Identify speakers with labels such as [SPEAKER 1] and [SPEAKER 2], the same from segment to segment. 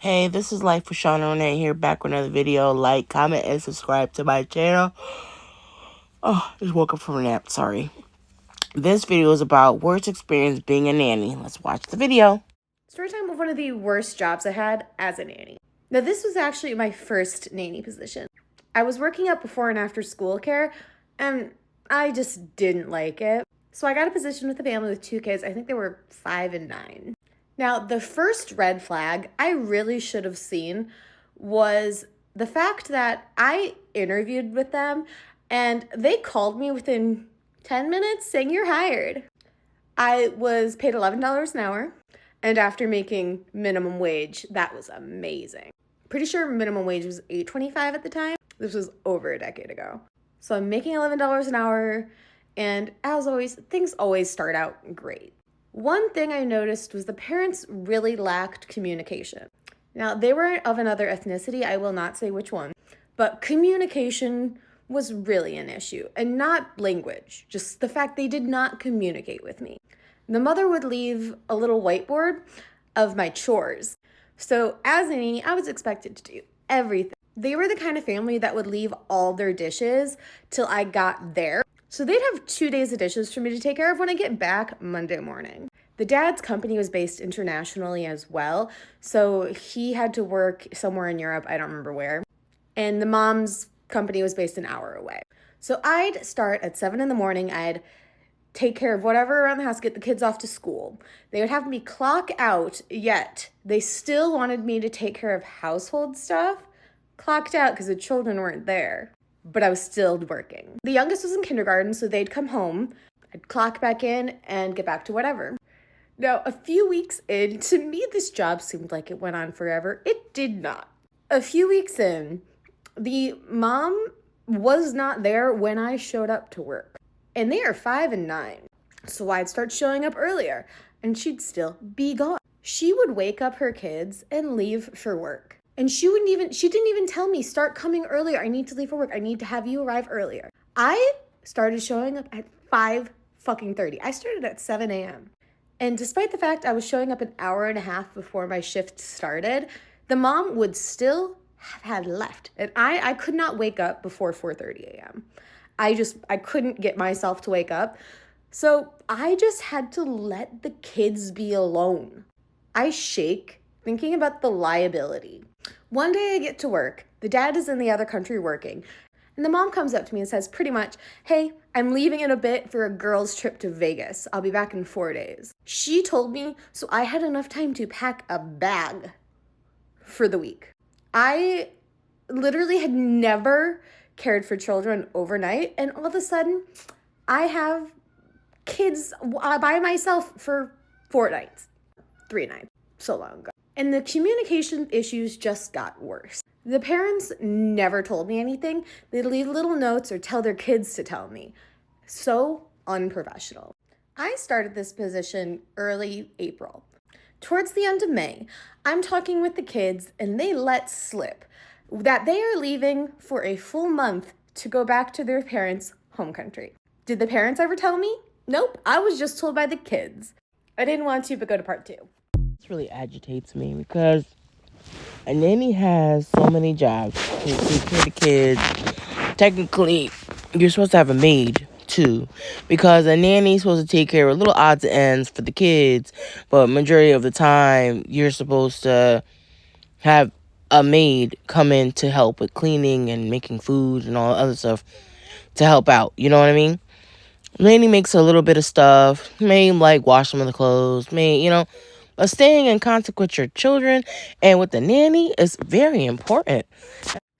[SPEAKER 1] Hey, this is Life with Shauna Renee here, back with another video. Like, comment, and subscribe to my channel. Oh, just woke up from a nap, sorry. This video is about worst experience being a nanny. Let's watch the video.
[SPEAKER 2] Story time of one of the worst jobs I had as a nanny. Now, this was actually my first nanny position. I was working at before and after school care, and I just didn't like it. So I got a position with a family with 2 kids. I think they were 5 and 9. Now, the first red flag I really should have seen was the fact that I interviewed with them and they called me within 10 minutes saying you're hired. I was paid $11 an hour, and after making minimum wage, that was amazing. Pretty sure minimum wage was $8.25 at the time. This was over a decade ago. So I'm making $11 an hour, and as always, things always start out great. One thing I noticed was the parents really lacked communication. Now, they were of another ethnicity, I will not say which one, but communication was really an issue, and not language, just the fact they did not communicate with me. The mother would leave a little whiteboard of my chores. So as a nanny, I was expected to do everything. They were the kind of family that would leave all their dishes till I got there. So they'd have 2 days of dishes for me to take care of when I get back Monday morning. The dad's company was based internationally as well, so he had to work somewhere in Europe, I don't remember where. And the mom's company was based an hour away. So I'd start at 7 in the morning, I'd take care of whatever around the house, get the kids off to school. They would have me clock out, yet they still wanted me to take care of household stuff. Clocked out because the children weren't there, but I was still working. The youngest was in kindergarten, so they'd come home, I'd clock back in and get back to whatever. Now, a few weeks in, to me, this job seemed like it went on forever. It did not. A few weeks in, the mom was not there when I showed up to work. And they are 5 and 9. So I'd start showing up earlier, and she'd still be gone. She would wake up her kids and leave for work. And she didn't even tell me, start coming earlier. I need to leave for work. I need to have you arrive earlier. I started showing up at 5:30. I started at 7 a.m. And despite the fact I was showing up an hour and a half before my shift started, the mom would still have had left. And I could not wake up before 4:30 a.m. I couldn't get myself to wake up. So I just had to let the kids be alone. I shake thinking about the liability. One day I get to work, the dad is in the other country working, and the mom comes up to me and says pretty much, hey, I'm leaving in a bit for a girls' trip to Vegas. I'll be back in 4 days. She told me so I had enough time to pack a bag for the week. I literally had never cared for children overnight, and all of a sudden, I have kids by myself for 4 nights, 3 nights, so long ago. And the communication issues just got worse. The parents never told me anything. They'd leave little notes or tell their kids to tell me. So unprofessional. I started this position early April. Towards the end of May, I'm talking with the kids and they let slip that they are leaving for a full month to go back to their parents' home country. Did the parents ever tell me? Nope, I was just told by the kids. I didn't want to, but go to part 2.
[SPEAKER 1] This really agitates me because a nanny has so many jobs. You take care of the kids. Technically, you're supposed to have a maid too, because a nanny's supposed to take care of little odds and ends for the kids, but majority of the time you're supposed to have a maid come in to help with cleaning and making food and all the other stuff to help out. You know what I mean? Nanny makes a little bit of stuff, may like wash some of the clothes, but staying in contact with your children and with the nanny is very important.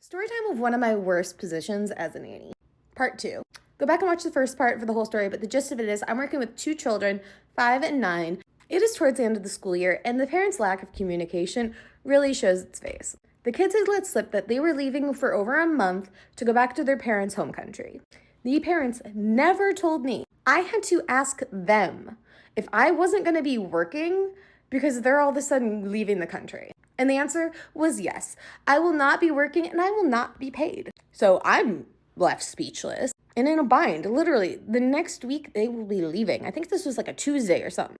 [SPEAKER 2] Story time of one of my worst positions as a nanny. Part 2. Go back and watch the first part for the whole story, but the gist of it is I'm working with 2 children, 5 and 9. It is towards the end of the school year, and the parents' lack of communication really shows its face. The kids had let slip that they were leaving for over a month to go back to their parents' home country. The parents never told me. I had to ask them if I wasn't going to be working because they're all of a sudden leaving the country. And the answer was yes. I will not be working and I will not be paid. So I'm left speechless and in a bind. Literally, the next week they will be leaving. I think this was like a Tuesday or something.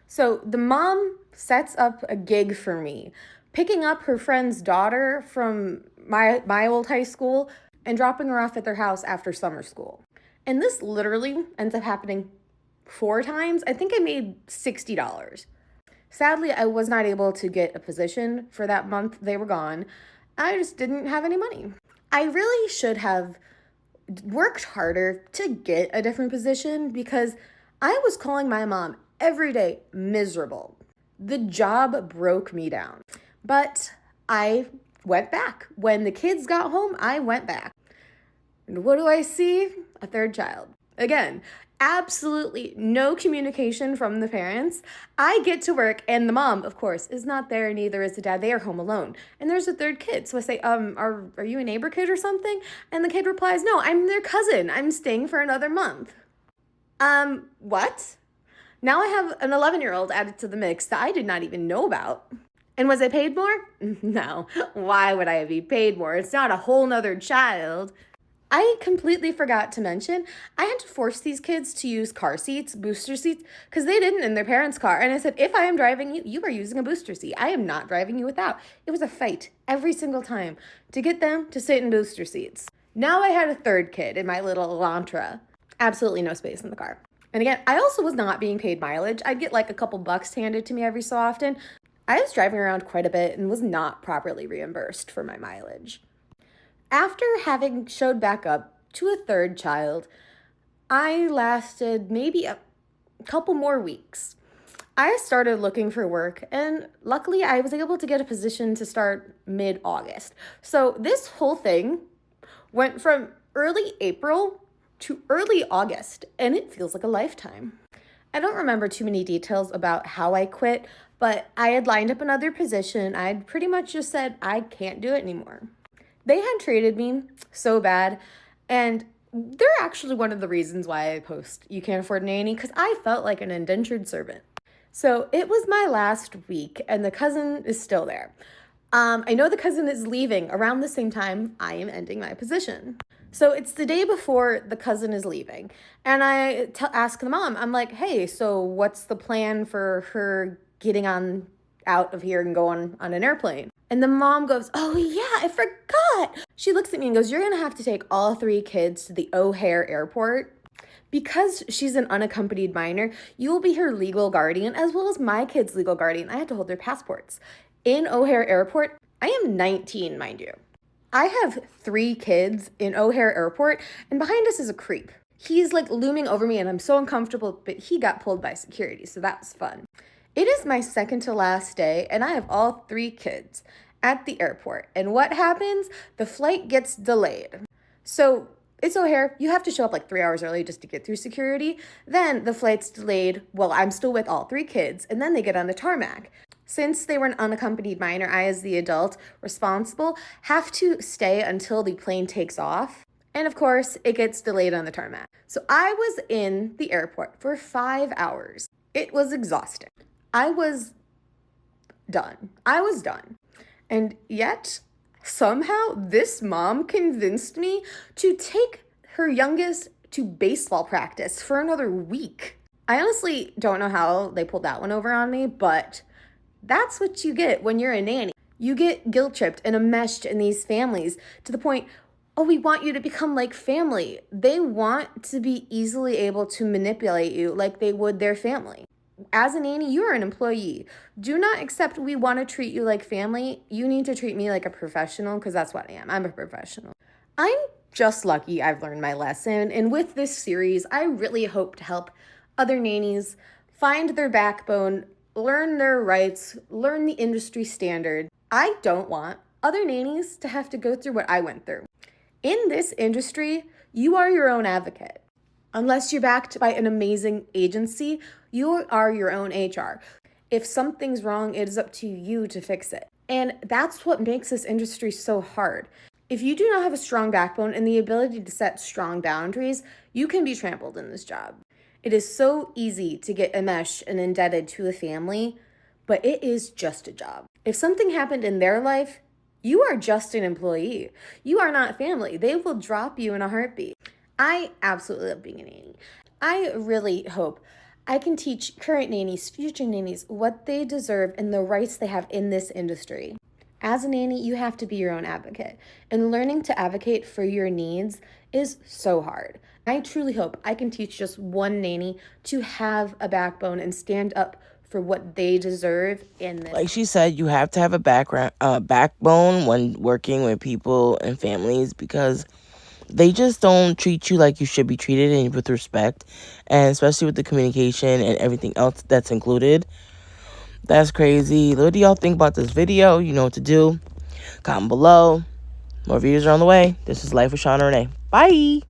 [SPEAKER 2] So the mom sets up a gig for me picking up her friend's daughter from my old high school and dropping her off at their house after summer school. And this literally ends up happening 4 times. I think I made $60. Sadly, I was not able to get a position for that month they were gone. I just didn't have any money. I really should have worked harder to get a different position because I was calling my mom every day miserable. The job broke me down. But I went back. When the kids got home, I went back. And what do I see? A third child. Again, absolutely no communication from the parents. I get to work and the mom, of course, is not there, neither is the dad. They are home alone. And there's a third kid. So I say, are you a neighbor kid or something? And the kid replies, no, I'm their cousin. I'm staying for another month. What? Now I have an 11-year-old added to the mix that I did not even know about. And was I paid more? No. Why would I be paid more? It's not a whole nother child. I completely forgot to mention, I had to force these kids to use car seats, booster seats, because they didn't in their parents' car. And I said, if I am driving you, you are using a booster seat. I am not driving you without. It was a fight every single time to get them to sit in booster seats. Now I had a third kid in my little Elantra. Absolutely no space in the car. And again, I also was not being paid mileage. I'd get like a couple bucks handed to me every so often. I was driving around quite a bit and was not properly reimbursed for my mileage. After having showed back up to a third child, I lasted maybe a couple more weeks. I started looking for work, and luckily I was able to get a position to start mid-August. So this whole thing went from early April to early August, and it feels like a lifetime. I don't remember too many details about how I quit, but I had lined up another position. I'd pretty much just said, I can't do it anymore. They had treated me so bad, and they're actually one of the reasons why I post You Can't Afford a Nanny, because I felt like an indentured servant. So it was my last week, and the cousin is still there. I know the cousin is leaving around the same time I am ending my position. So it's the day before the cousin is leaving, and I ask the mom, I'm like, hey, so what's the plan for her getting on out of here and going on an airplane? And the mom goes, oh yeah, I forgot. She looks at me and goes, you're gonna have to take all 3 kids to the O'Hare airport. Because she's an unaccompanied minor, you will be her legal guardian as well as my kid's legal guardian. I had to hold their passports. In O'Hare airport, I am 19, mind you. I have 3 kids in O'Hare airport, and behind us is a creep. He's like looming over me and I'm so uncomfortable, but he got pulled by security, so that was fun. It is my second to last day, and I have all 3 kids at the airport. And what happens? The flight gets delayed. So it's O'Hare. You have to show up like 3 hours early just to get through security. Then the flight's delayed. Well, I'm still with all 3 kids, and then they get on the tarmac. Since they were an unaccompanied minor, I, as the adult responsible, have to stay until the plane takes off. And of course, it gets delayed on the tarmac. So I was in the airport for 5 hours. It was exhausting. I was done. And yet, somehow, this mom convinced me to take her youngest to baseball practice for another week. I honestly don't know how they pulled that one over on me, but that's what you get when you're a nanny. You get guilt-tripped and enmeshed in these families to the point, oh, we want you to become like family. They want to be easily able to manipulate you like they would their family. As a nanny, you are an employee. Do not accept we want to treat you like family. You need to treat me like a professional, because that's what I am. I'm a professional. I'm just lucky I've learned my lesson. And with this series, I really hope to help other nannies find their backbone, learn their rights, learn the industry standard. I don't want other nannies to have to go through what I went through. In this industry, you are your own advocate. Unless you're backed by an amazing agency, you are your own HR. If something's wrong, it is up to you to fix it. And that's what makes this industry so hard. If you do not have a strong backbone and the ability to set strong boundaries, you can be trampled in this job. It is so easy to get enmeshed and indebted to a family, but it is just a job. If something happened in their life, you are just an employee. You are not family. They will drop you in a heartbeat. I absolutely love being a nanny. I really hope I can teach current nannies, future nannies, what they deserve and the rights they have in this industry. As a nanny, you have to be your own advocate, and learning to advocate for your needs is so hard. I truly hope I can teach just one nanny to have a backbone and stand up for what they deserve in this.
[SPEAKER 1] Like she said, you have to have a backbone when working with people and families, because they just don't treat you like you should be treated, and with respect, and especially with the communication and everything else that's included. That's crazy. What do y'all think about this video? You know what to do. Comment below. More videos are on the way. This is Life with Shauna Renee. Bye.